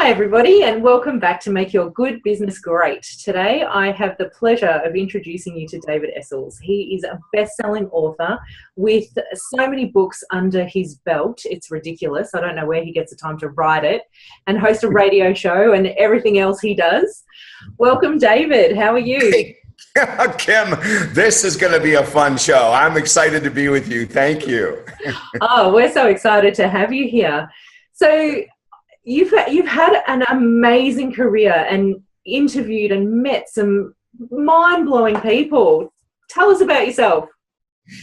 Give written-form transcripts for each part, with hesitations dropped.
Hi everybody, and welcome back to Make Your Good Business Great. Today I have the pleasure of introducing you to David Essell. He is a best-selling author with so many books under his belt. It's ridiculous. I don't know where he gets the time to write it, and host a radio show and everything else he does. Welcome, David. How are you? Hey, Kim, this is going to be a fun show. I'm excited to be with you. Thank you. Oh, we're so excited to have you here. So You've had an amazing career and interviewed and met some mind-blowing people. Tell us about yourself.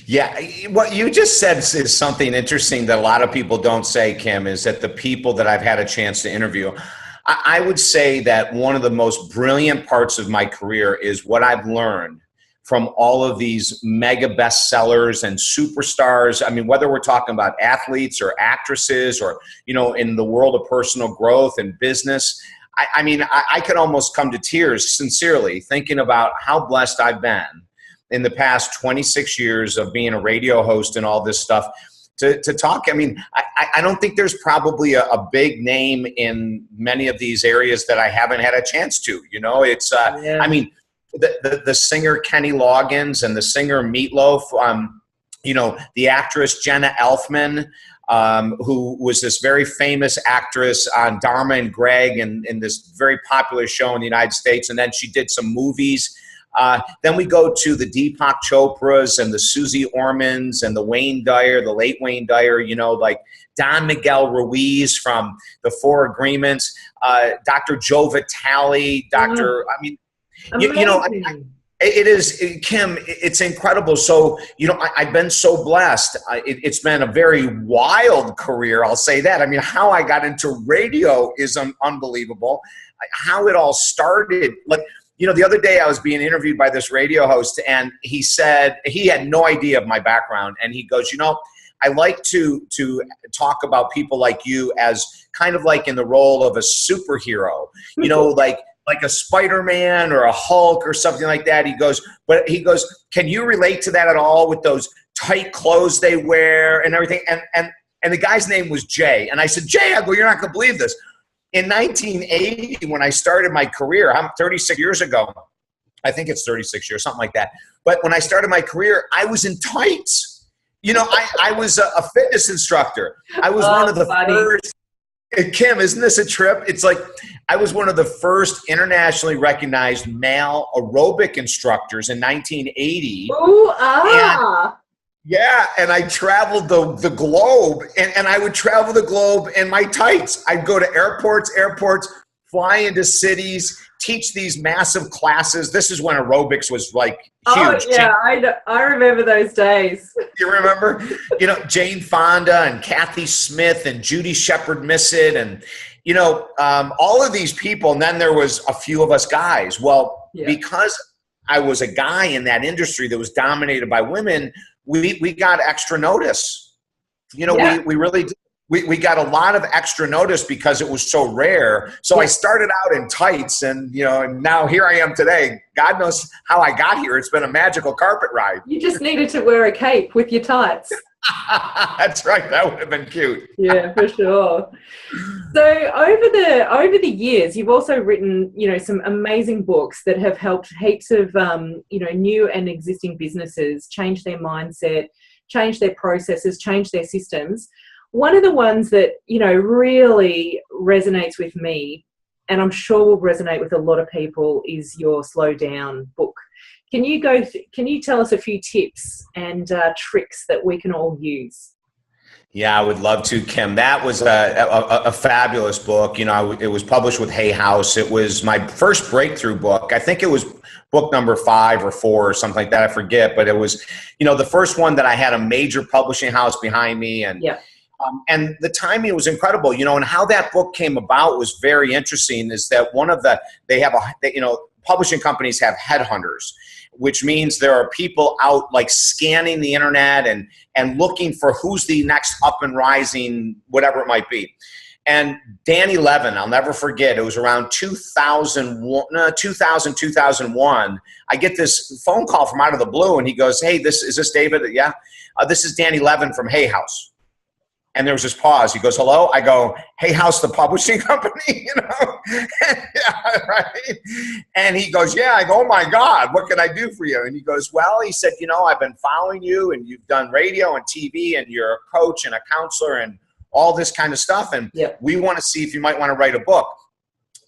Yeah, what you just said is something interesting that a lot of people don't say, Kim, is that the people that I've had a chance to interview, I would say that one of the most brilliant parts of my career is what I've learned from all of these mega bestsellers and superstars. I mean, whether we're talking about athletes or actresses or, you know, in the world of personal growth and business, I could almost come to tears, sincerely, thinking about how blessed I've been in the past 26 years of being a radio host and all this stuff to talk. I mean, I don't think there's probably a big name in many of these areas that I haven't had a chance to, you know, it's, Yeah. I mean, the singer Kenny Loggins and the singer Meatloaf, you know, the actress Jenna Elfman, who was this very famous actress on Dharma and Greg and in this very popular show in the United States. And then she did some movies. Then we go to the Deepak Chopras and the Susie Ormans and the Wayne Dyer, the late Wayne Dyer, you know, like Don Miguel Ruiz from the Four Agreements, Dr. Joe Vitale, Dr. I mean, you know, it is, Kim, it's incredible. So, you know, I've been so blessed. It's been a very wild career, I'll say that. I mean, how I got into radio is unbelievable. How it all started, like, you know, the other day I was being interviewed by this radio host, and he said he had no idea of my background. And he goes, you know, I like to talk about people like you as kind of like in the role of a superhero, you know, like a Spider-Man or a Hulk or something like that. He goes, can you relate to that at all with those tight clothes they wear and everything? And the guy's name was Jay. And I said, Jay, I go, you're not going to believe this. In 1980, when I started my career, I'm 36 years ago. I think it's 36 years, something like that. But when I started my career, I was in tights. You know, I was a fitness instructor. I was one of the first. Kim, isn't this a trip? It's like I was one of the first internationally recognized male aerobic instructors in 1980. Ooh, ah. And I traveled the globe, and I would travel the globe in my tights. I'd go to airports, fly into cities, teach these massive classes. This is when aerobics was like huge. Oh, yeah, I remember those days. You remember? You know, Jane Fonda and Kathy Smith and Judy Shepard-Missett and, you know, all of these people. And then there was a few of us guys. Well, because I was a guy in that industry that was dominated by women, we got extra notice. You know, we really did. We got a lot of extra notice because it was so rare. So I started out in tights, and, you know, and now here I am today. God knows how I got here. It's been a magical carpet ride. You just needed to wear a cape with your tights. That's right. That would have been cute. Yeah, for sure. So over the years, you've also written, you know, some amazing books that have helped heaps of, you know, new and existing businesses change their mindset, change their processes, change their systems. One of the ones that, you know, really resonates with me, and I'm sure will resonate with a lot of people, is your Slow Down book. Can you tell us a few tips and tricks that we can all use? Yeah, I would love to, Kim. That was a fabulous book. You know, it was published with Hay House. It was my first breakthrough book. I think it was book number 5 or 4 or something like that. I forget, but it was, you know, the first one that I had a major publishing house behind me, and and the timing was incredible, you know, and how that book came about was very interesting. Is that you know, publishing companies have headhunters, which means there are people out like scanning the internet and looking for who's the next up and rising, whatever it might be. And Danny Levin, I'll never forget, it was around 2001. I get this phone call from out of the blue, and he goes, hey, is this David? Yeah. This is Danny Levin from Hay House. And there was this pause. He goes, hello? I go, hey, how's the publishing company? You know? Yeah, right? And he goes, yeah. I go, oh my God, what can I do for you? And he goes, well, he said, you know, I've been following you and you've done radio and TV and you're a coach and a counselor and all this kind of stuff. And we want to see if you might want to write a book.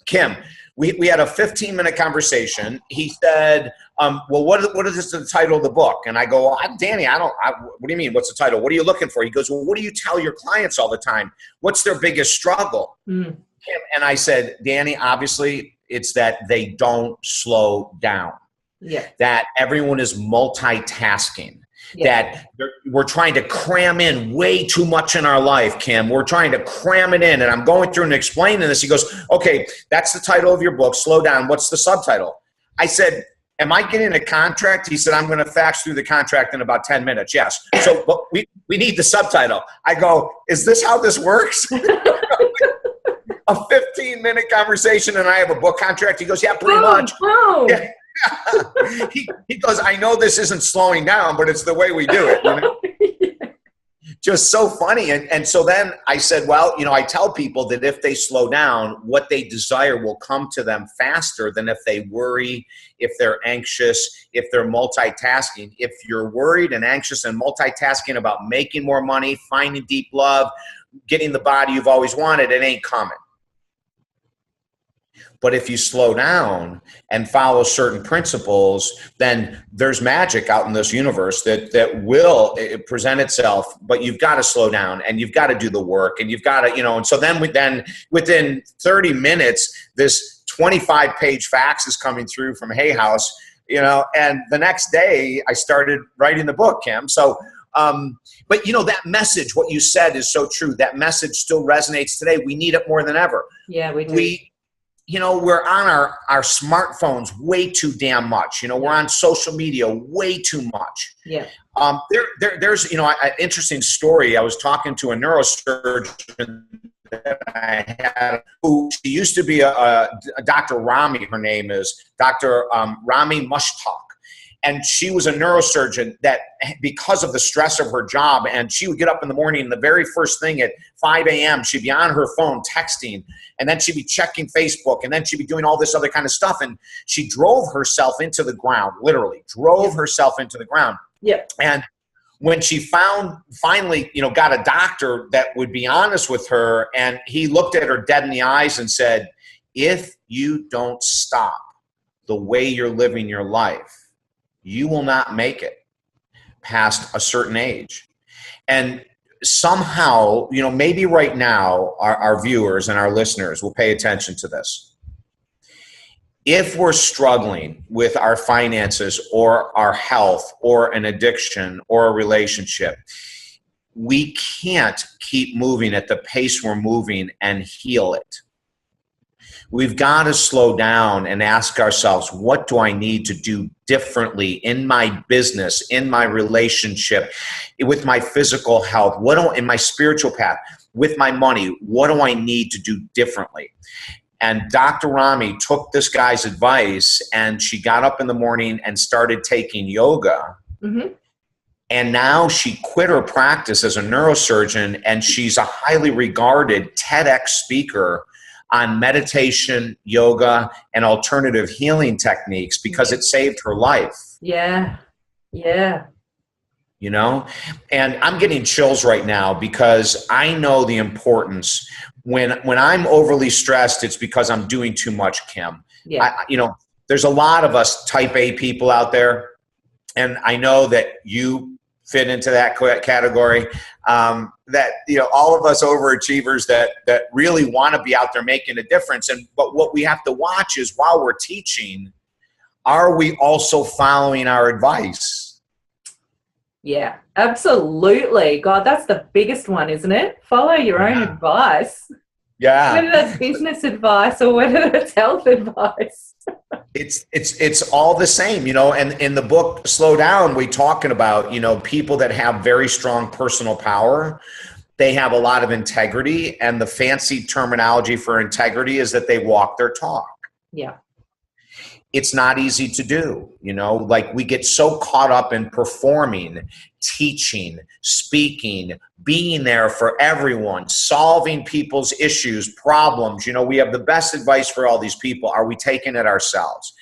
Kim, we had a 15-minute conversation. He said, well, what is the title of the book? And I go, well, Danny, what do you mean? What's the title? What are you looking for? He goes, well, what do you tell your clients all the time? What's their biggest struggle? Kim, and I said, Danny, obviously it's that they don't slow down. Yeah. That everyone is multitasking. Yeah. That we're trying to cram in way too much in our life, Kim. We're trying to cram it in. And I'm going through and explaining this. He goes, okay, that's the title of your book, Slow Down. What's the subtitle? I said, am I getting a contract? He said, I'm going to fax through the contract in about 10 minutes. Yes. So but we need the subtitle. I go, is this how this works? A 15-minute conversation and I have a book contract? He goes, yeah, pretty much. Yeah. He goes, I know this isn't slowing down, but it's the way we do it. You know? Yeah. Just so funny. And so then I said, well, you know, I tell people that if they slow down, what they desire will come to them faster than if they worry, if they're anxious, if they're multitasking. If you're worried and anxious and multitasking about making more money, finding deep love, getting the body you've always wanted, it ain't coming. But if you slow down and follow certain principles, then there's magic out in this universe that will present itself, but you've got to slow down and you've got to do the work and you've got to, you know, and so then within 30 minutes, this 25-page fax is coming through from Hay House, you know, and the next day I started writing the book, Kim. So, but you know, that message, what you said is so true. That message still resonates today. We need it more than ever. Yeah, we do. You know, we're on our smartphones way too damn much. You know, we're on social media way too much. Yeah. There's, you know, an interesting story. I was talking to a neurosurgeon that I had who she used to be a Dr. Rami, her name is Dr. Rami Mushtaq. And she was a neurosurgeon that because of the stress of her job, and she would get up in the morning and the very first thing at 5 a.m., she'd be on her phone texting, and then she'd be checking Facebook, and then she'd be doing all this other kind of stuff. And she drove herself into the ground, literally drove herself into the ground. Yeah. And when she finally, you know, got a doctor that would be honest with her, and he looked at her dead in the eyes and said, if you don't stop the way you're living your life, you will not make it past a certain age. And somehow, you know, maybe right now our viewers and our listeners will pay attention to this. If we're struggling with our finances or our health or an addiction or a relationship, we can't keep moving at the pace we're moving and heal it. We've got to slow down and ask ourselves, what do I need to do differently in my business, in my relationship, with my physical health, in my spiritual path, with my money, what do I need to do differently? And Dr. Rami took this guy's advice, and she got up in the morning and started taking yoga. Mm-hmm. And now she quit her practice as a neurosurgeon, and she's a highly regarded TEDx speaker on meditation, yoga, and alternative healing techniques because it saved her life. Yeah. Yeah. You know, and I'm getting chills right now because I know the importance. When I'm overly stressed, it's because I'm doing too much, Kim. Yeah. You know, there's a lot of us type A people out there, and I know that you fit into that category. That, you know, all of us overachievers that really want to be out there making a difference. But what we have to watch is, while we're teaching, are we also following our advice? Yeah, absolutely. God, that's the biggest one, isn't it? Follow your own advice. Yeah. Whether that's business advice or whether it's health advice. It's all the same, you know, and in the book, Slow Down, we talking about, you know, people that have very strong personal power. They have a lot of integrity, and the fancy terminology for integrity is that they walk their talk. Yeah. it's not easy to do. You know, like we get so caught up in performing, teaching, speaking, being there for everyone, solving people's issues, problems. You know, we have the best advice for all these people. Are we taking it ourselves?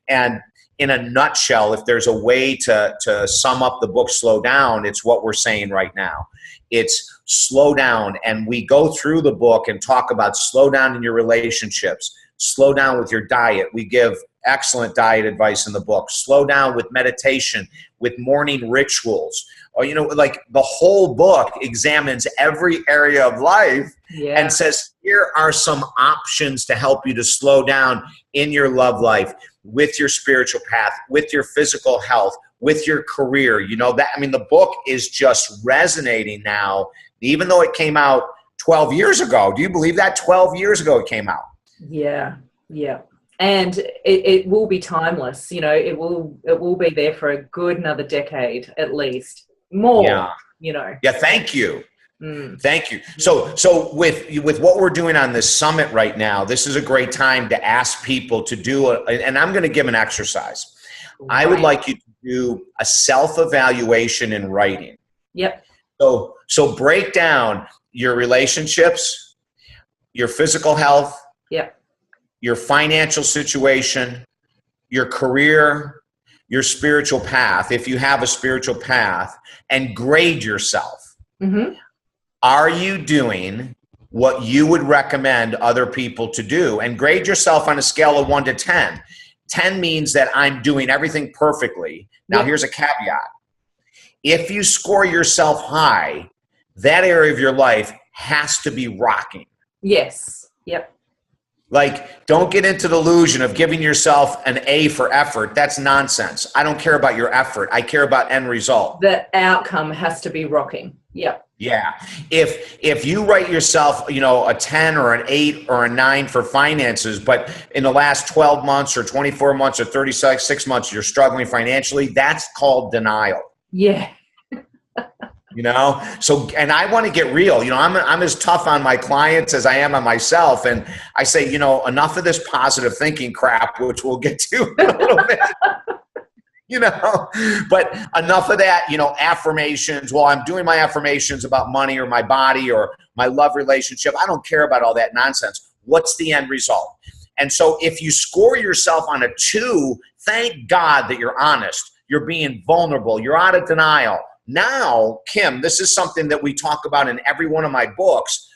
And in a nutshell, if there's a way to sum up the book, Slow Down, it's what we're saying right now. It's slow down. And we go through the book and talk about slow down in your relationships, slow down with your diet. We give excellent diet advice in the book. Slow down with meditation, with morning rituals. Or, you know, like the whole book examines every area of life and says, here are some options to help you to slow down in your love life, with your spiritual path, with your physical health, with your career. You know, that, I mean, the book is just resonating now, even though it came out 12 years ago. Do you believe that? 12 years ago it came out. Yeah. Yeah. And it will be timeless. You know, it will be there for a good another decade at least. More, yeah. You know. Yeah, thank you. Thank you. So with what we're doing on this summit right now, this is a great time to ask people to do and I'm going to give an exercise. Right. I would like you to do a self-evaluation in writing. Yep. So break down your relationships, your physical health, yep, your financial situation, your career, your spiritual path, if you have a spiritual path, and grade yourself. Mm-hmm. Are you doing what you would recommend other people to do? And grade yourself on a scale of 1 to 10. 10 means that I'm doing everything perfectly. Now, here's a caveat. If you score yourself high, that area of your life has to be rocking. Yes. Yep. Like, don't get into the illusion of giving yourself an A for effort. That's nonsense. I don't care about your effort. I care about end result. The outcome has to be rocking. Yep. Yeah. If you write yourself, you know, a 10 or an 8 or a 9 for finances, but in the last 12 months or 24 months or 36 months, you're struggling financially, that's called denial. Yeah. You know, so, and I want to get real. You know, I'm as tough on my clients as I am on myself. And I say, you know, enough of this positive thinking crap, which we'll get to in a little bit. You know, but enough of that, you know, affirmations. Well, I'm doing my affirmations about money or my body or my love relationship. I don't care about all that nonsense. What's the end result? And so if you score yourself on a 2, thank God that you're honest. You're being vulnerable. You're out of denial. Now, Kim, this is something that we talk about in every one of my books.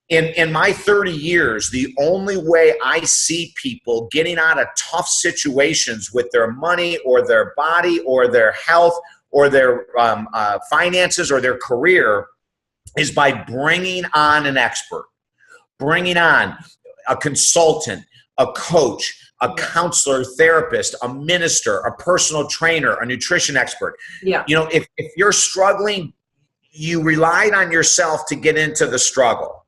In my 30 years, the only way I see people getting out of tough situations with their money or their body or their health or their finances or their career is by bringing on an expert, bringing on a consultant, a coach, a counselor, therapist, a minister, a personal trainer, a nutrition expert. Yeah. You know, if you're struggling, you relied on yourself to get into the struggle.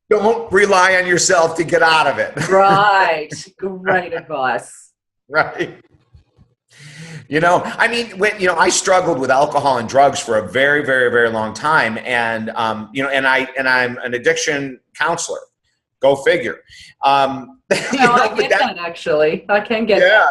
Don't rely on yourself to get out of it. Right. Great advice. Right. You know, I mean, you know, I struggled with alcohol and drugs for a very, very, very long time. And, you know, and I'm an addiction counselor. Go figure. I get that actually. I can get that.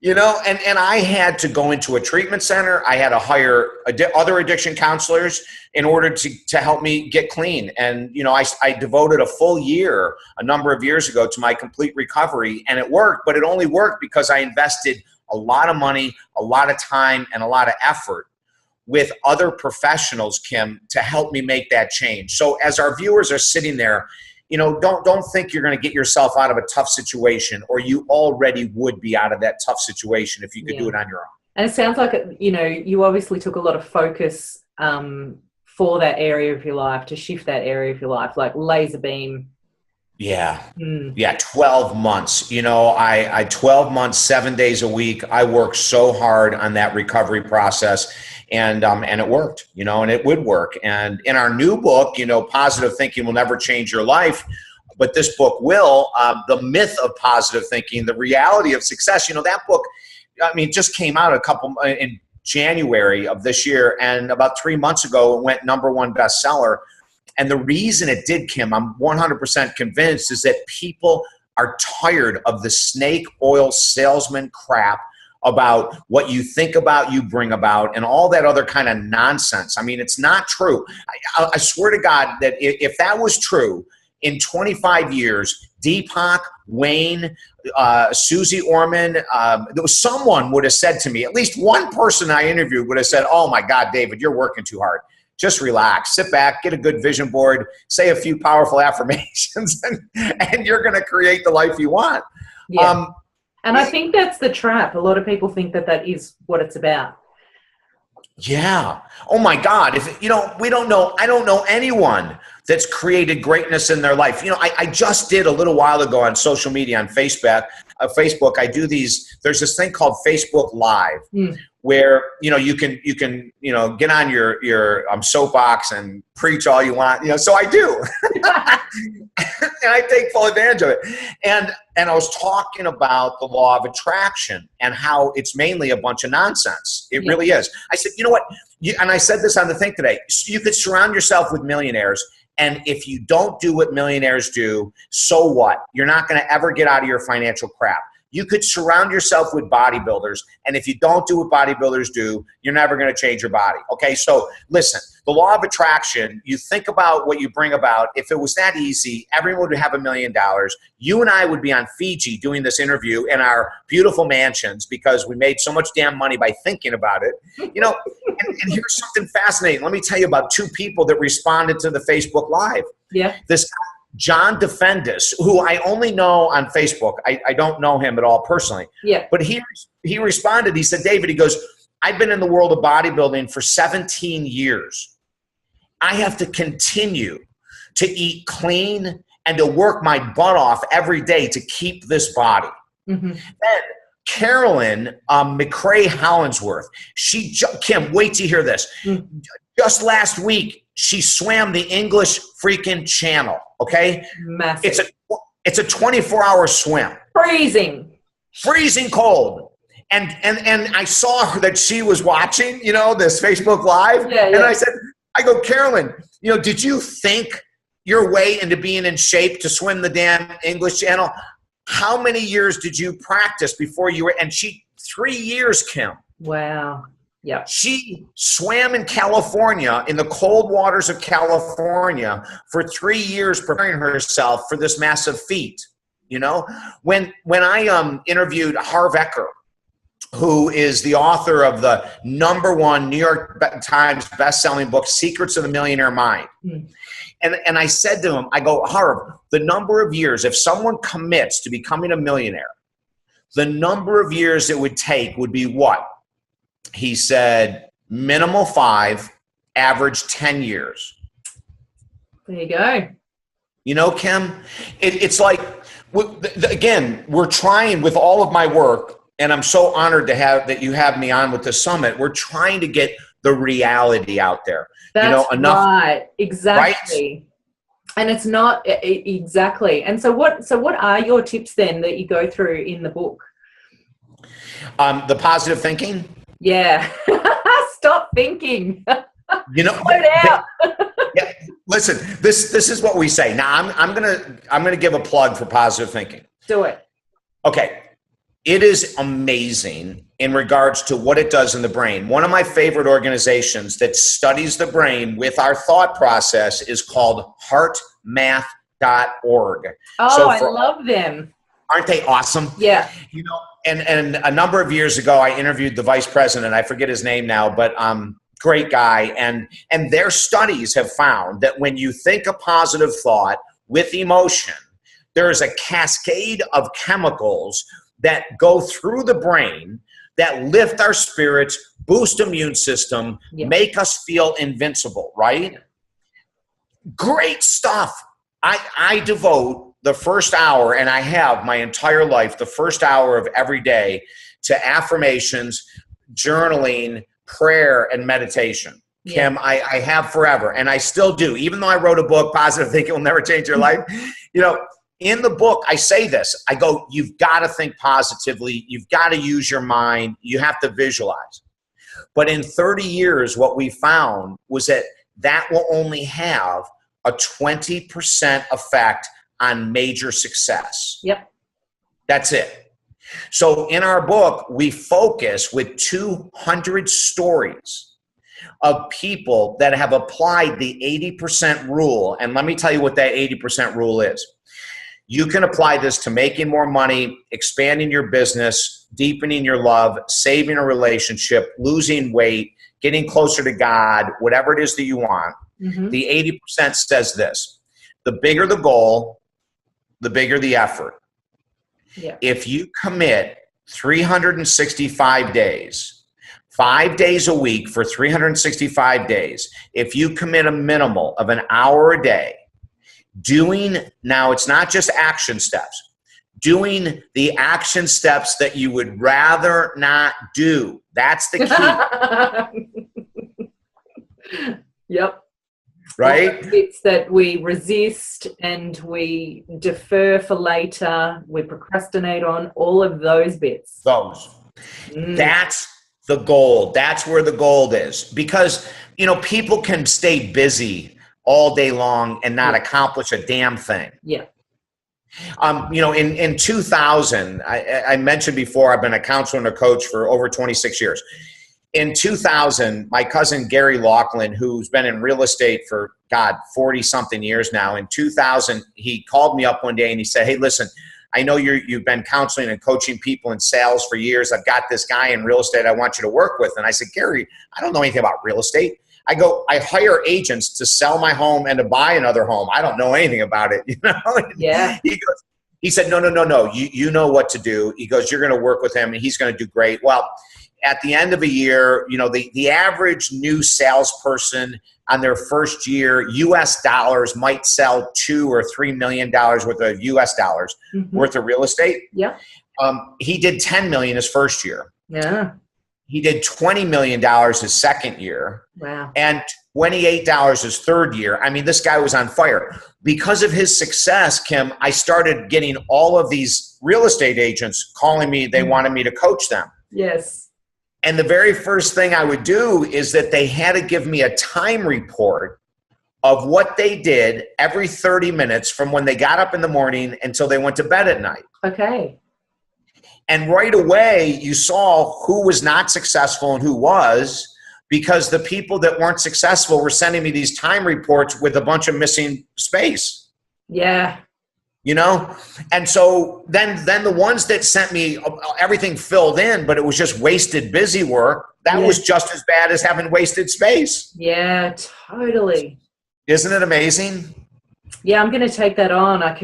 You know, and I had to go into a treatment center. I had to hire other addiction counselors in order to help me get clean. And, you know, I devoted a full year, a number of years ago, to my complete recovery. And it worked, but it only worked because I invested a lot of money, a lot of time, and a lot of effort with other professionals, Kim, to help me make that change. So as our viewers are sitting there, you know, don't think you're going to get yourself out of a tough situation, or you already would be out of that tough situation if you could do it on your own. And it sounds like, you know, you obviously took a lot of focus for that area of your life, to shift that area of your life, like laser beam. Yeah. Yeah. 12 months, you know, I 12 months, 7 days a week. I worked so hard on that recovery process, and it worked, you know, and it would work. And in our new book, you know, Positive Thinking Will Never Change Your Life, but this book will, The Myth of Positive Thinking, the Reality of Success. You know, that book, I mean, just came out in January of this year. And about 3 months ago, it went #1 bestseller. And the reason it did, Kim, I'm 100% convinced, is that people are tired of the snake oil salesman crap about what you think about, you bring about, and all that other kind of nonsense. I mean, it's not true. I swear to God that if that was true, in 25 years, Deepak, Wayne, Susie Orman, someone would have said to me, at least one person I interviewed would have said, oh my God, David, you're working too hard. Just relax, sit back, get a good vision board, say a few powerful affirmations, and you're going to create the life you want. Yeah. And I think that's the trap. A lot of people think that that is what it's about. Yeah. Oh my God. If we don't know, I don't know anyone that's created greatness in their life. I just did a little while ago on social media, on Facebook, I do there's this thing called Facebook Live, where, you can get on your soapbox and preach all you want, so I do. And I take full advantage of it. And I was talking about the law of attraction and how it's mainly a bunch of nonsense. It really is. I said, you know what? And I said this on the thing today. You could surround yourself with millionaires, and if you don't do what millionaires do, so what? You're not going to ever get out of your financial crap. You could surround yourself with bodybuilders, and if you don't do what bodybuilders do, you're never going to change your body. Okay, so listen, the law of attraction, you think about what you bring about. If it was that easy, everyone would have $1 million. You and I would be on Fiji doing this interview in our beautiful mansions because we made so much damn money by thinking about it. And here's something fascinating. Let me tell you about two people that responded to the Facebook Live. Yeah. This John Defendis, who I only know on Facebook. I don't know him at all personally. Yeah. But he responded. He said, David, he goes, I've been in the world of bodybuilding for 17 years. I have to continue to eat clean and to work my butt off every day to keep this body. Mm-hmm. Then Carolyn McRae Hollingsworth, Kim, wait to hear this. Mm-hmm. Just last week, she swam the English freaking Channel. Okay, massive. It's a 24-hour swim. Freezing cold. And I saw her that she was watching, this Facebook Live. Yeah. And I go, Carolyn, did you think your way into being in shape to swim the damn English Channel? How many years did you practice before you were? And 3 years, Kim. Wow. Yeah. She swam in California, in the cold waters of California, for 3 years, preparing herself for this massive feat. When I interviewed Harv Eker, who is the author of the #1 New York Times best-selling book, Secrets of the Millionaire Mind. And I said to him, I go, Harv, the number of years, if someone commits to becoming a millionaire, the number of years it would take would be what? He said, minimal 5, average 10 years. There you go. Kim, it's like, again, we're trying with all of my work, and I'm so honored to have that you have me on with the summit. We're trying to get the reality out there. That's enough, right. Exactly. Right? And it's not exactly. And so what are your tips then that you go through in the book? The positive thinking. Yeah. Stop thinking. Put it out. Yeah. Listen, this is what we say. Now I'm gonna give a plug for positive thinking. Do it. Okay. It is amazing in regards to what it does in the brain. One of my favorite organizations that studies the brain with our thought process is called heartmath.org. Oh, I love them. Aren't they awesome? Yeah. And a number of years ago, I interviewed the vice president. I forget his name now, but great guy. And their studies have found that when you think a positive thought with emotion, there is a cascade of chemicals that go through the brain that lift our spirits, boost immune system, make us feel invincible, right? Great stuff. I devote the first hour, and I have my entire life, the first hour of every day, to affirmations, journaling, prayer, and meditation. Yeah. Kim, I have forever, and I still do. Even though I wrote a book, Positive Thinking Will Never Change Your Life, in the book, I say this. I go, you've got to think positively. You've got to use your mind. You have to visualize. But in 30 years, what we found was that will only have a 20% effect on major success. Yep. That's it. So in our book, we focus with 200 stories of people that have applied the 80% rule. And let me tell you what that 80% rule is. You can apply this to making more money, expanding your business, deepening your love, saving a relationship, losing weight, getting closer to God, whatever it is that you want. The 80% says this: the bigger the goal, the bigger the effort. Yeah. If you commit 365 days, 5 days a week for 365 days, if you commit a minimal of an hour a day, now it's not just action steps, doing the action steps that you would rather not do. That's the key. Yep. Right? It's that we resist and we defer for later, we procrastinate on, all of those bits. That's the gold. That's where the gold is. Because, people can stay busy all day long and not accomplish a damn thing. Yeah. In 2000, I mentioned before, I've been a counselor and a coach for over 26 years. In 2000, my cousin Gary Laughlin, who's been in real estate for, 40-something years now, in 2000, he called me up one day and he said, "Hey, listen, I know you've been counseling and coaching people in sales for years. I've got this guy in real estate I want you to work with." And I said, "Gary, I don't know anything about real estate." I go, "I hire agents to sell my home and to buy another home. I don't know anything about it." Yeah. He said, no, you know what to do. He goes, "You're going to work with him and he's going to do great." Well, at the end of a year, the average new salesperson on their first year, US dollars, might sell $2 or $3 million worth of US dollars worth of real estate. Yeah. He did $10 million his first year. Yeah. He did $20 million his second year. Wow. And $28 his third year. I mean, this guy was on fire. Because of his success, Kim, I started getting all of these real estate agents calling me. They wanted me to coach them. Yes. And the very first thing I would do is that they had to give me a time report of what they did every 30 minutes from when they got up in the morning until they went to bed at night. Okay. And right away, you saw who was not successful and who was, because the people that weren't successful were sending me these time reports with a bunch of missing space. Yeah. And so then the ones that sent me everything filled in, but it was just wasted busy work, that was just as bad as having wasted space. Yeah, totally. Isn't it amazing? Yeah, I'm going to take that on. I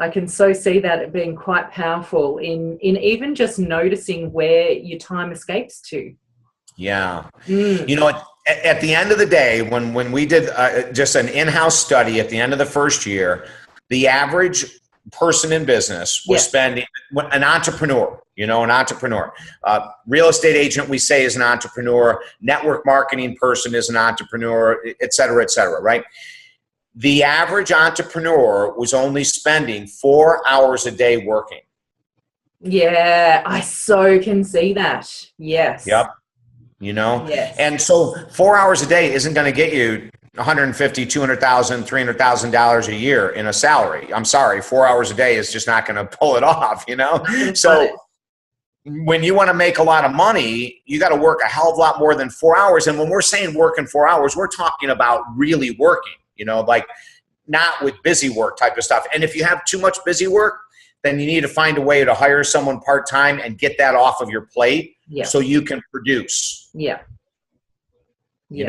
can so see that it being quite powerful in even just noticing where your time escapes to. Yeah. At the end of the day, when we did just an in-house study at the end of the first year, the average person in business was spending, an entrepreneur, real estate agent, we say, is an entrepreneur, network marketing person is an entrepreneur, et cetera, right? The average entrepreneur was only spending 4 hours a day working. Yeah, I so can see that. Yes. Yep. Yes. And so 4 hours a day isn't going to get you $150,000, $200,000, $300,000 a year in a salary. I'm sorry, 4 hours a day is just not going to pull it off, So when you want to make a lot of money, you got to work a hell of a lot more than 4 hours. And when we're saying working 4 hours, we're talking about really working, like not with busy work type of stuff. And if you have too much busy work, then you need to find a way to hire someone part-time and get that off of your plate so you can produce. Yeah.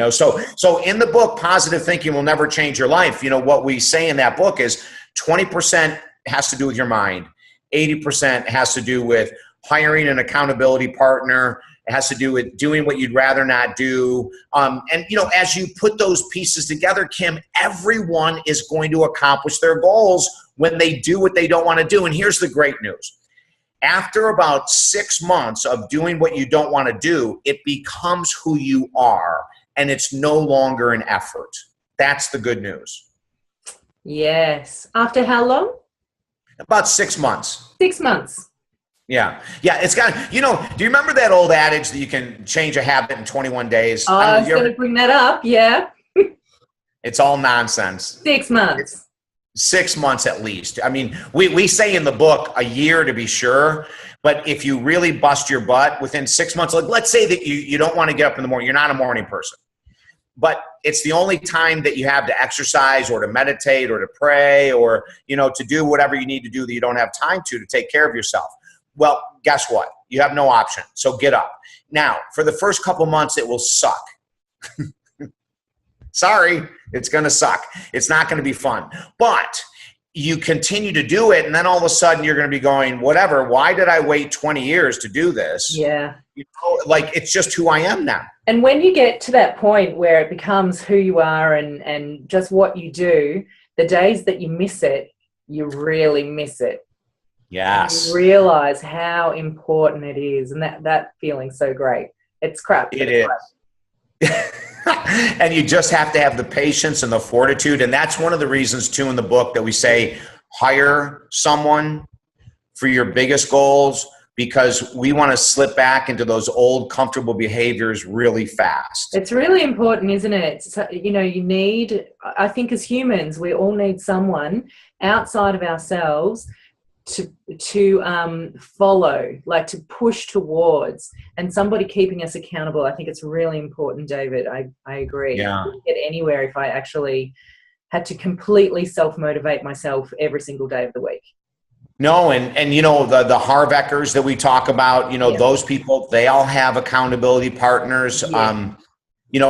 So in the book, Positive Thinking Will Never Change Your Life, what we say in that book is 20% has to do with your mind. 80% has to do with hiring an accountability partner. It has to do with doing what you'd rather not do. As you put those pieces together, Kim, everyone is going to accomplish their goals when they do what they don't want to do. And here's the great news. After about 6 months of doing what you don't want to do, it becomes who you are, and it's no longer an effort. That's the good news. Yes. After how long? About 6 months. 6 months. Yeah. It's got, do you remember that old adage that you can change a habit in 21 days? I was going to bring that up. Yeah. It's all nonsense. 6 months. 6 months at least. I mean, we say in the book a year to be sure, but if you really bust your butt within 6 months, like let's say that you don't want to get up in the morning, you're not a morning person, but it's the only time that you have to exercise or to meditate or to pray or, to do whatever you need to do that you don't have time to take care of yourself. Well, guess what? You have no option. So get up. Now, for the first couple months, it will suck. Sorry, it's going to suck. It's not going to be fun. But you continue to do it, and then all of a sudden you're going to be going, whatever, why did I wait 20 years to do this? Yeah. Like it's just who I am now. And when you get to that point where it becomes who you are and just what you do, the days that you miss it, you really miss it. Yes. You realize how important it is, and that feeling's so great. It's crap. It is. And you just have to have the patience and the fortitude. And that's one of the reasons, too, in the book that we say hire someone for your biggest goals, because we want to slip back into those old comfortable behaviors really fast. It's really important, isn't it? So, you need, I think as humans, we all need someone outside of ourselves to follow, like to push towards, and somebody keeping us accountable. I think it's really important, David. I agree. Yeah. I wouldn't get anywhere if I actually had to completely self-motivate myself every single day of the week. No, and the Harveckers that we talk about, those people, they all have accountability partners. Yeah.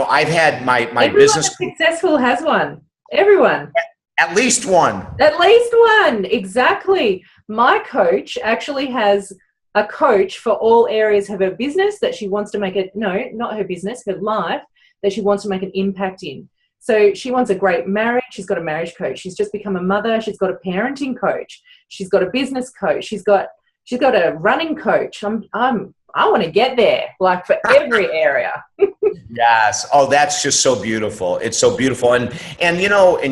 I've had my Everyone business that's successful has one. Everyone. At least one. At least one. Exactly. My coach actually has a coach for all areas of her business that she wants to make it, no, not her business, her life, that she wants to make an impact in. So she wants a great marriage. She's got a marriage coach. She's just become a mother. She's got a parenting coach. She's got a business coach. She's got a running coach. I want to get there, like for every area. Yes. Oh, that's just so beautiful. It's so beautiful. And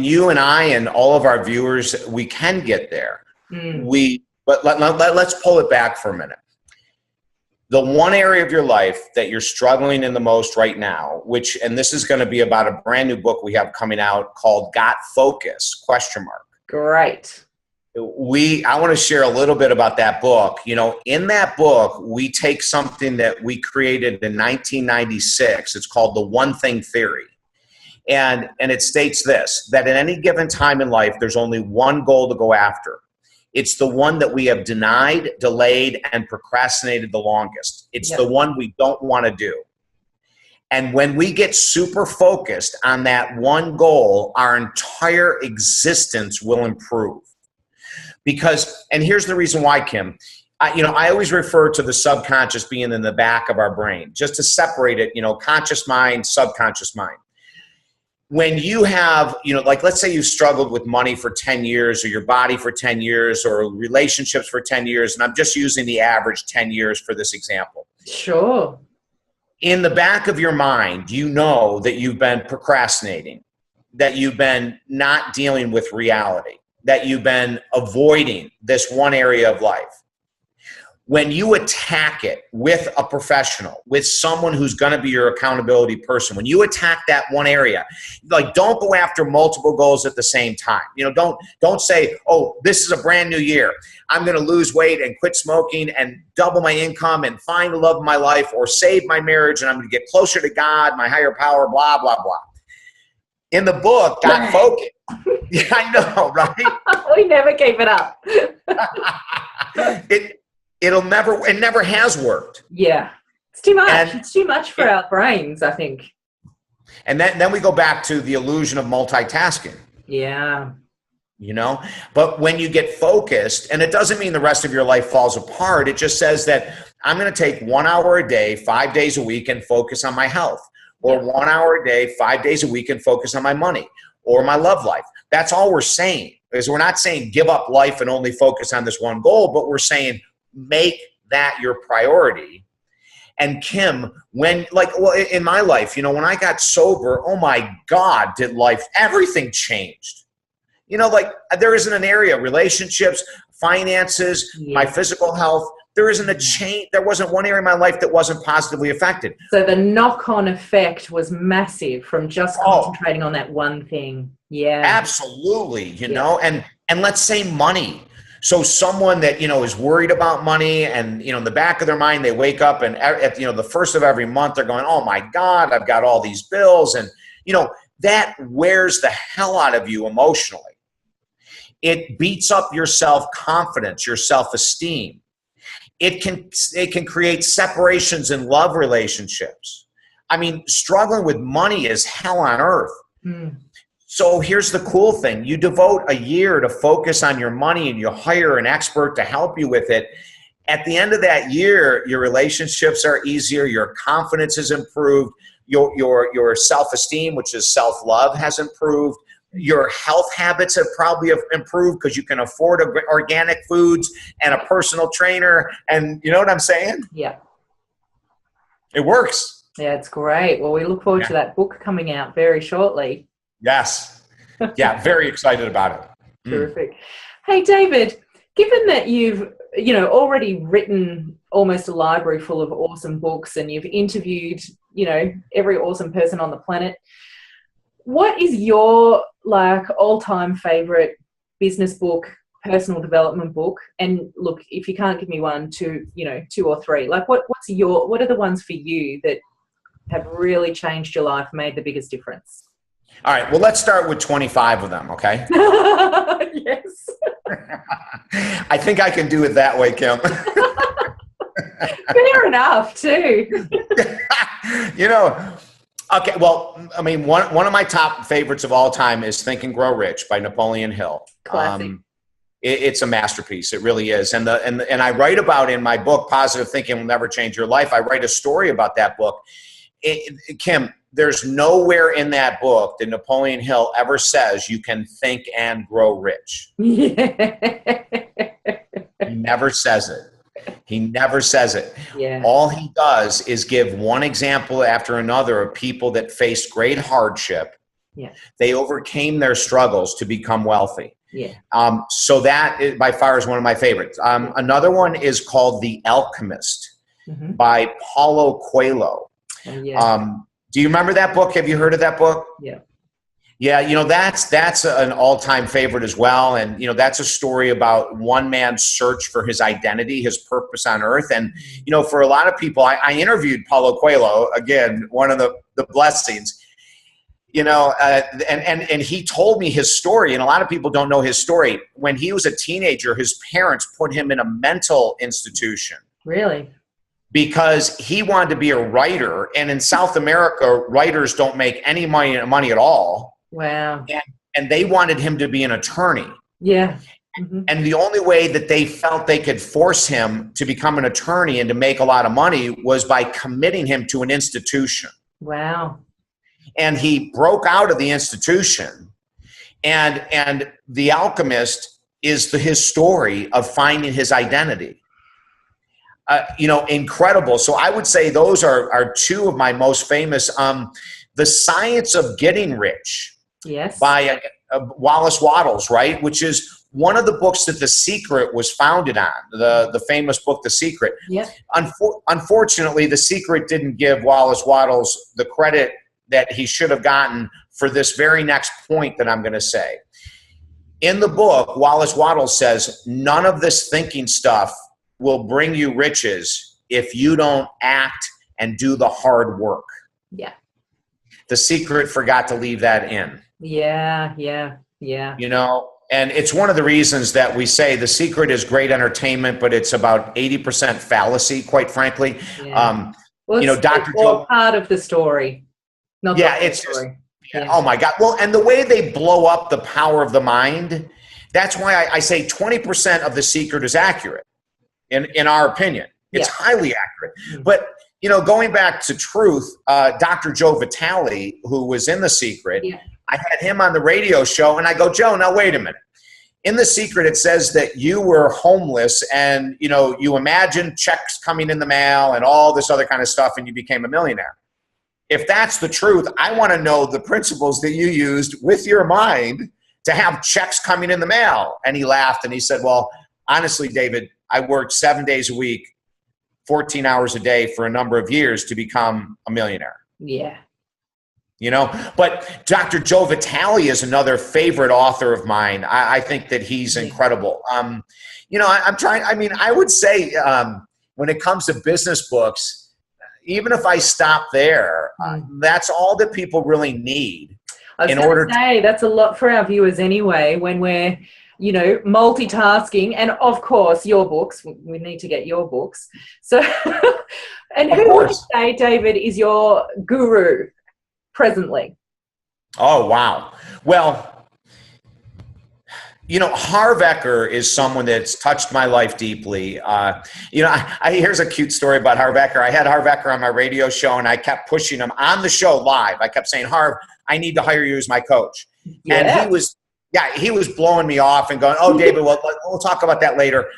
you and I and all of our viewers, we can get there. But let's pull it back for a minute. The one area of your life that you're struggling in the most right now, and this is going to be about a brand new book we have coming out called Got Focus, ? Great. I want to share a little bit about that book. In that book, we take something that we created in 1996. It's called the One Thing Theory. And it states this, that at any given time in life, there's only one goal to go after. It's the one that we have denied, delayed, and procrastinated the longest. It's the one we don't want to do. And when we get super focused on that one goal, our entire existence will improve. And here's the reason why, Kim. I always refer to the subconscious being in the back of our brain, just to separate it, conscious mind, subconscious mind. When you have, like let's say you struggled with money for 10 years or your body for 10 years or relationships for 10 years, and I'm just using the average 10 years for this example. Sure. In the back of your mind, you know that you've been procrastinating, that you've been not dealing with reality, that you've been avoiding this one area of life. When you attack it with a professional, with someone who's going to be your accountability person, when you attack that one area, like don't go after multiple goals at the same time. Don't say, oh, this is a brand new year. I'm going to lose weight and quit smoking and double my income and find the love of my life or save my marriage and I'm going to get closer to God, my higher power, blah, blah, blah. In the book, Got Focus. Yeah, I know, right? We never keep it up. It never has worked. Yeah. It's too much. It's too much for our brains, I think. And then we go back to the illusion of multitasking. Yeah. But when you get focused, and it doesn't mean the rest of your life falls apart. It just says that I'm going to take 1 hour a day, 5 days a week and focus on my health. Or 1 hour a day, 5 days a week and focus on my money or my love life. That's all we're saying. Is we're not saying give up life and only focus on this one goal, but we're saying make that your priority. And Kim, in my life, when I got sober, oh my God, everything changed. There isn't an area, relationships, finances, my physical health, there isn't a change. There wasn't one area of my life that wasn't positively affected. So the knock-on effect was massive from just concentrating on that one thing. Yeah. Absolutely. You know, and let's say money. So someone that, you know, is worried about money and, you know, in the back of their mind, they wake up and at, you know, the first of every month, they're going, oh my God, I've got all these bills. And, you know, that wears the hell out of you emotionally. It beats up your self-confidence, your self-esteem. It can create separations in love relationships. I mean, struggling with money is hell on earth. So here's the cool thing. You devote a year to focus on your money and you hire an expert to help you with it. At the end of that year, your relationships are easier, your confidence is improved, your self-esteem, which is self-love, has improved. Your health habits have probably improved because you can afford organic foods and a personal trainer. And you know what I'm saying? Yeah. It works. Yeah, it's great. Well, we look forward to that book coming out very shortly. Yes. Yeah, very excited about it. Terrific. Hey, David, given that you've, you know, already written almost a library full of awesome books and you've interviewed, you know, every awesome person on the planet, what is your like all-time favorite business book, personal development book? And look, if you can't give me one, two or three, like what are the ones for you that have really changed your life, made the biggest difference? All right. Well, let's start with 25 of them. Okay. Yes. I think I can do it that way, Kim. Fair enough too. You know, okay. Well, I mean, one of my top favorites of all time is Think and Grow Rich by Napoleon Hill. Classic. It's a masterpiece. It really is. And I write about in my book, Positive Thinking Will Never Change Your Life. I write a story about that book. Kim, there's nowhere in that book that Napoleon Hill ever says you can think and grow rich. Yeah. He never says it. He never says it. Yeah. All he does is give one example after another of people that faced great hardship. Yeah. They overcame their struggles to become wealthy. Yeah. So that by far is one of my favorites. Another one is called The Alchemist by Paulo Coelho. Do you remember that book? Have you heard of that book? Yeah. Yeah, you know, that's an all-time favorite as well. And, you know, that's a story about one man's search for his identity, his purpose on earth. And, you know, for a lot of people, I interviewed Paulo Coelho, again, one of the blessings, you know, and he told me his story. And a lot of people don't know his story. When he was a teenager, his parents put him in a mental institution. Really? Because he wanted to be a writer, and in South America, writers don't make any money at all. Wow. And they wanted him to be an attorney. Yeah. And the only way that they felt they could force him to become an attorney and to make a lot of money was by committing him to an institution. Wow. And he broke out of the institution, and The Alchemist is his story of finding his identity. You know, incredible. So I would say those are two of my most famous. The Science of Getting Rich, yes, by Wallace Wattles, right? Which is one of the books that The Secret was founded on, the famous book, The Secret. Yeah. Unfortunately, The Secret didn't give Wallace Wattles the credit that he should have gotten for this very next point that I'm going to say. In the book, Wallace Wattles says, none of this thinking stuff will bring you riches if you don't act and do the hard work. Yeah. The Secret forgot to leave that in. Yeah. You know, and it's one of the reasons that we say The Secret is great entertainment, but it's about 80% fallacy, quite frankly. Yeah. Well, you know, Dr. Joe, part of the story. Not the it's story. just, oh my God. Well, and the way they blow up the power of the mind, that's why I say 20% of The Secret is accurate. In our opinion, it's highly accurate. But, you know, going back to truth, Dr. Joe Vitale, who was in The Secret, I had him on the radio show, and I go, Joe, now wait a minute. In The Secret, it says that you were homeless and, you know, you imagined checks coming in the mail and all this other kind of stuff, and you became a millionaire. If that's the truth, I want to know the principles that you used with your mind to have checks coming in the mail. And he laughed and he said, well, honestly, David, I worked 7 days a week, 14 hours a day for a number of years to become a millionaire. Yeah. You know, but Dr. Joe Vitale is another favorite author of mine. I think that he's incredible. You know, I'm trying, I mean, I would say when it comes to business books, even if I stop there, that's all that people really need. I was going to say, that's a lot for our viewers anyway, when we're, you know, multitasking. And of course, your books, we need to get your books. So, and who would you say, David, is your guru presently? Oh, wow. Well, you know, Harv Eker is someone that's touched my life deeply. You know, here's a cute story about Harv Eker. I had Harv Eker on my radio show, and I kept pushing him on the show live. I kept saying, Harv, I need to hire you as my coach. Yeah. And he was blowing me off and going, oh, David, we'll talk about that later.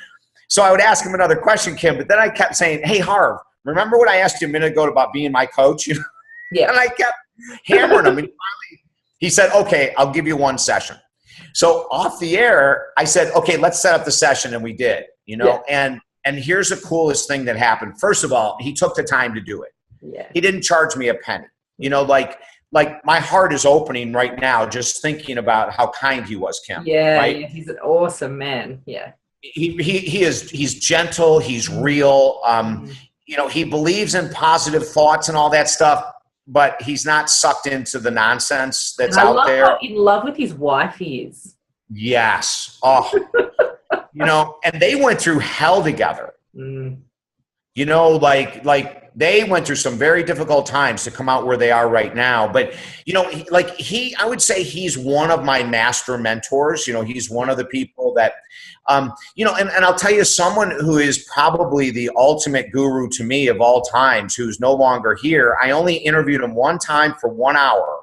So I would ask him another question, Kim, but then I kept saying, hey, Harv, remember what I asked you a minute ago about being my coach? You know? Yeah. And I kept hammering him. And finally, he said, okay, I'll give you one session. So off the air, I said, okay, let's set up the session. And we did, you know, and here's the coolest thing that happened. First of all, he took the time to do it. Yeah. He didn't charge me a penny, you know, like my heart is opening right now just thinking about how kind he was, Kim. Yeah, right? Yeah, he's an awesome man. Yeah. He's gentle. He's real. You know, he believes in positive thoughts and all that stuff, but he's not sucked into the nonsense that's out there. How in love with his wife he is. Yes. Oh, you know, and they went through hell together. You know, like they went through some very difficult times to come out where they are right now. But, you know, I would say he's one of my master mentors. You know, he's one of the people that, you know, and I'll tell you, someone who is probably the ultimate guru to me of all times, who's no longer here. I only interviewed him one time for 1 hour.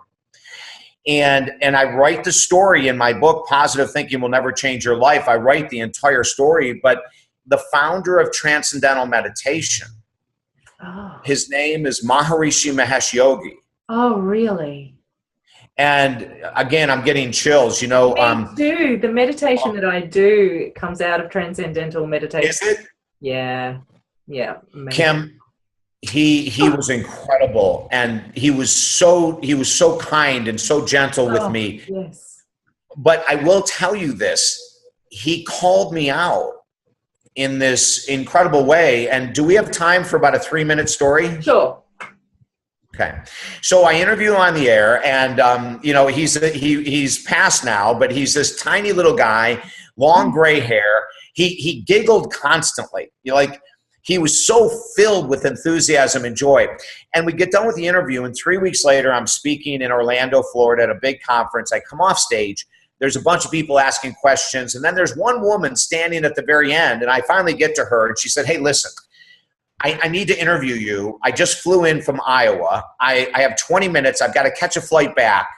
And I write the story in my book, Positive Thinking Will Never Change Your Life. I write the entire story, but the founder of Transcendental Meditation, his name is Maharishi Mahesh Yogi. Oh, really? And again, I'm getting chills, you know. Me too. The meditation that I do comes out of Transcendental Meditation. Is it? Yeah. Yeah. Amazing. Kim, he was incredible, and he was so kind and so gentle with me. Yes. But I will tell you this, he called me out in this incredible way. And do we have time for about a 3-minute story? Sure. Okay. So I interview him on the air, and you know, he's passed now, but he's this tiny little guy, long gray hair. He giggled constantly. You know, like he was so filled with enthusiasm and joy. And we get done with the interview, and 3 weeks later, I'm speaking in Orlando, Florida at a big conference. I come off stage. There's a bunch of people asking questions, and then there's one woman standing at the very end, and I finally get to her, and she said, hey, listen, I need to interview you. I just flew in from Iowa. I have 20 minutes. I've got to catch a flight back.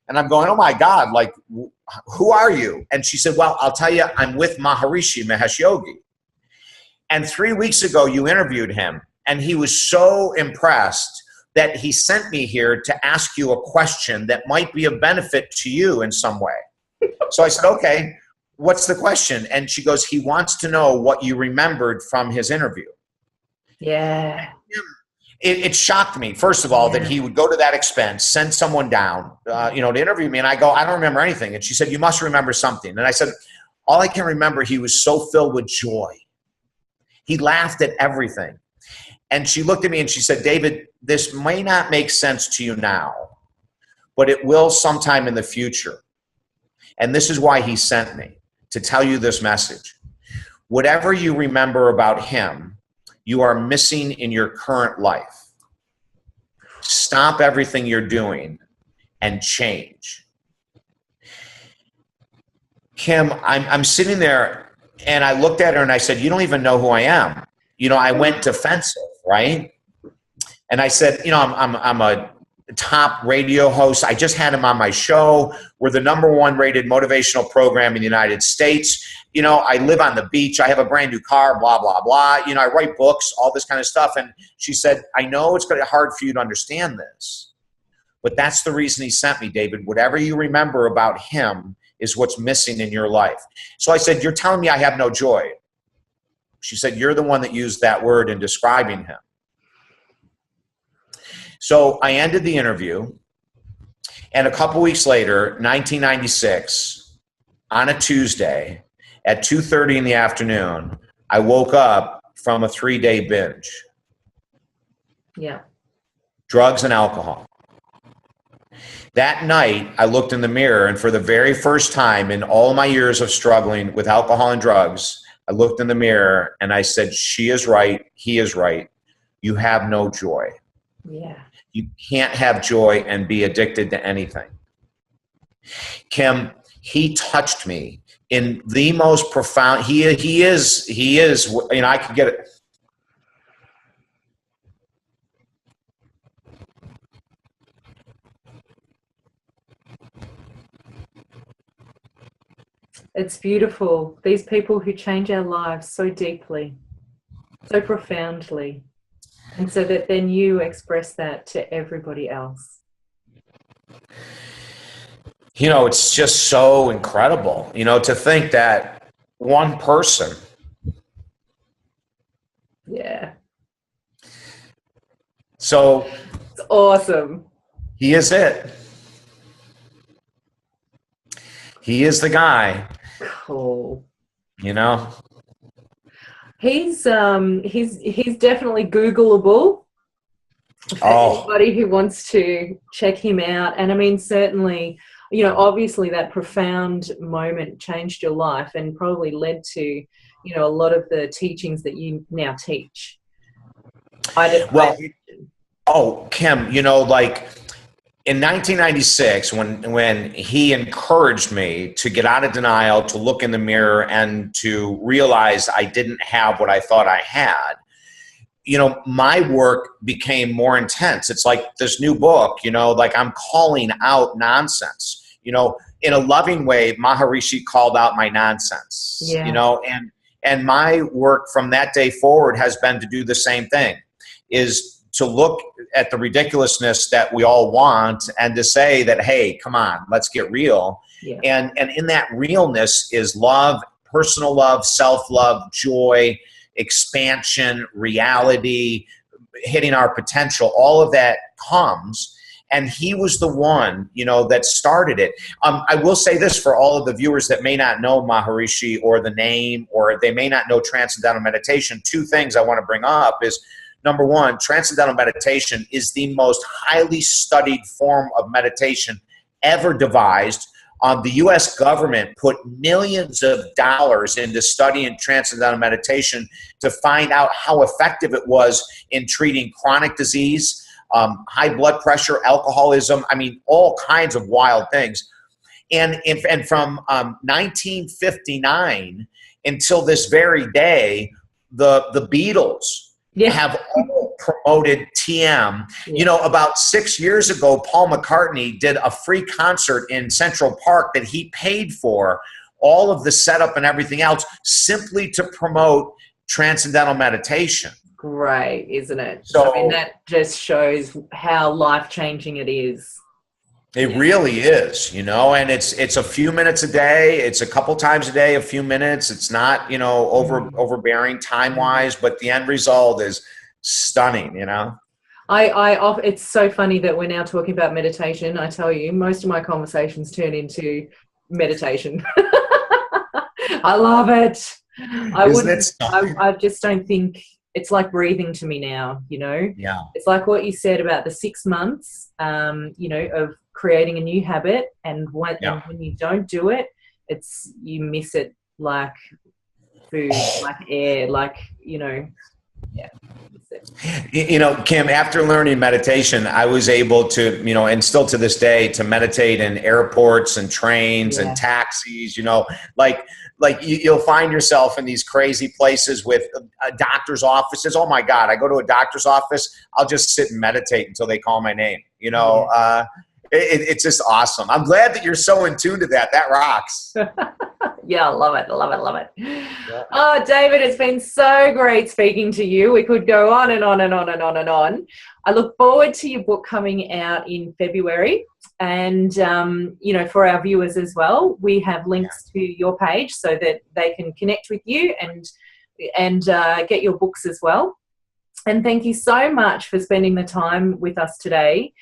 And I'm going, oh, my God, like, who are you? And she said, well, I'll tell you, I'm with Maharishi Mahesh Yogi. And 3 weeks ago, you interviewed him, and he was so impressed that he sent me here to ask you a question that might be of benefit to you in some way. So I said, okay, what's the question? And she goes, he wants to know what you remembered from his interview. Yeah. It shocked me, first of all, that he would go to that expense, send someone down, you know, to interview me. And I go, I don't remember anything. And she said, you must remember something. And I said, all I can remember, he was so filled with joy. He laughed at everything. And she looked at me and she said, David, this may not make sense to you now, but it will sometime in the future. And this is why he sent me, to tell you this message. Whatever you remember about him, you are missing in your current life. Stop everything you're doing and change. Kim, I'm sitting there, and I looked at her and I said, you don't even know who I am. You know, I went defensive, right? And I said, you know, I'm a top radio host. I just had him on my show. We're the #1 rated motivational program in the United States. You know, I live on the beach. I have a brand new car, blah, blah, blah. You know, I write books, all this kind of stuff. And she said, I know it's going to be hard for you to understand this, but that's the reason he sent me, David. Whatever you remember about him is what's missing in your life. So I said, you're telling me I have no joy? She said, you're the one that used that word in describing him. So I ended the interview, and a couple weeks later, 1996, on a Tuesday at 2:30 in the afternoon, I woke up from a 3-day binge. Yeah. Drugs and alcohol. That night, I looked in the mirror, and for the very first time in all my years of struggling with alcohol and drugs, I looked in the mirror and I said, she is right, he is right. You have no joy. Yeah. You can't have joy and be addicted to anything. Kim, he touched me in the most profound, he is, you know, I could get it. It's beautiful. These people who change our lives so deeply, so profoundly, and so that then you express that to everybody else. You know, it's just so incredible, you know, to think that one person. Yeah. So it's awesome. He is it. He is the guy. Cool. You know? He's definitely Googleable for anybody who wants to check him out. And I mean, certainly, you know, obviously that profound moment changed your life and probably led to, you know, a lot of the teachings that you now teach. Kim, you know, like in 1996, when he encouraged me to get out of denial, to look in the mirror and to realize I didn't have what I thought I had, you know, my work became more intense. It's like this new book, you know, like I'm calling out nonsense, you know, in a loving way. Maharishi called out my nonsense, you know, and my work from that day forward has been to do the same thing, is to look at the ridiculousness that we all want and to say that, hey, come on, let's get real. Yeah. And in that realness is love, personal love, self-love, joy, expansion, reality, hitting our potential. All of that comes. And he was the one, you know, that started it. I will say this for all of the viewers that may not know Maharishi or the name, or they may not know Transcendental Meditation. Two things I want to bring up is, number one, Transcendental Meditation is the most highly studied form of meditation ever devised. The U.S. government put millions of dollars into studying Transcendental Meditation to find out how effective it was in treating chronic disease, high blood pressure, alcoholism, I mean, all kinds of wild things. And from 1959 until this very day, the Beatles have all promoted TM. You know, about 6 years ago, Paul McCartney did a free concert in Central Park that he paid for, all of the setup and everything else, simply to promote Transcendental Meditation. Great, isn't it? So, I mean, that just shows how life-changing it is. It really is, you know, and it's a few minutes a day. It's a couple times a day, a few minutes. It's not, you know, overbearing time-wise, but the end result is stunning, you know. It's so funny that we're now talking about meditation. I tell you, most of my conversations turn into meditation. I love it. I just don't think it's like breathing to me now, you know. Yeah. It's like what you said about the 6 months, you know, of creating a new habit, and when you don't do it, you miss it like food, like air, like, you know. Yeah. You know, Kim, after learning meditation, I was able to, you know, and still to this day, to meditate in airports and trains and taxis, you know, like you'll find yourself in these crazy places with doctor's offices. Oh my God, I go to a doctor's office, I'll just sit and meditate until they call my name, you know. It's just awesome. I'm glad that you're so in tune to that. That rocks. Yeah, I love it. I love it. I love it. Yeah. Oh, David, it's been so great speaking to you. We could go on and on and on and on and on. I look forward to your book coming out in February. And, you know, for our viewers as well, we have links to your page so that they can connect with you and and get your books as well. And thank you so much for spending the time with us today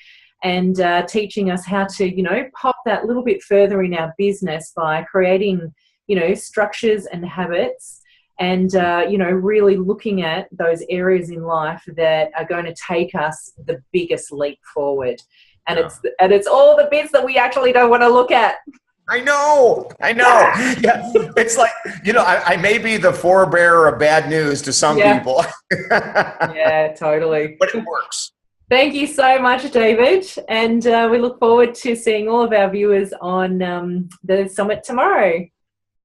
and teaching us how to, you know, pop that little bit further in our business by creating, you know, structures and habits and, you know, really looking at those areas in life that are going to take us the biggest leap forward. And it's all the bits that we actually don't want to look at. I know. Yeah. It's like, you know, I may be the forebearer of bad news to some people. Yeah, totally. But it works. Thank you so much, David. And we look forward to seeing all of our viewers on the summit tomorrow.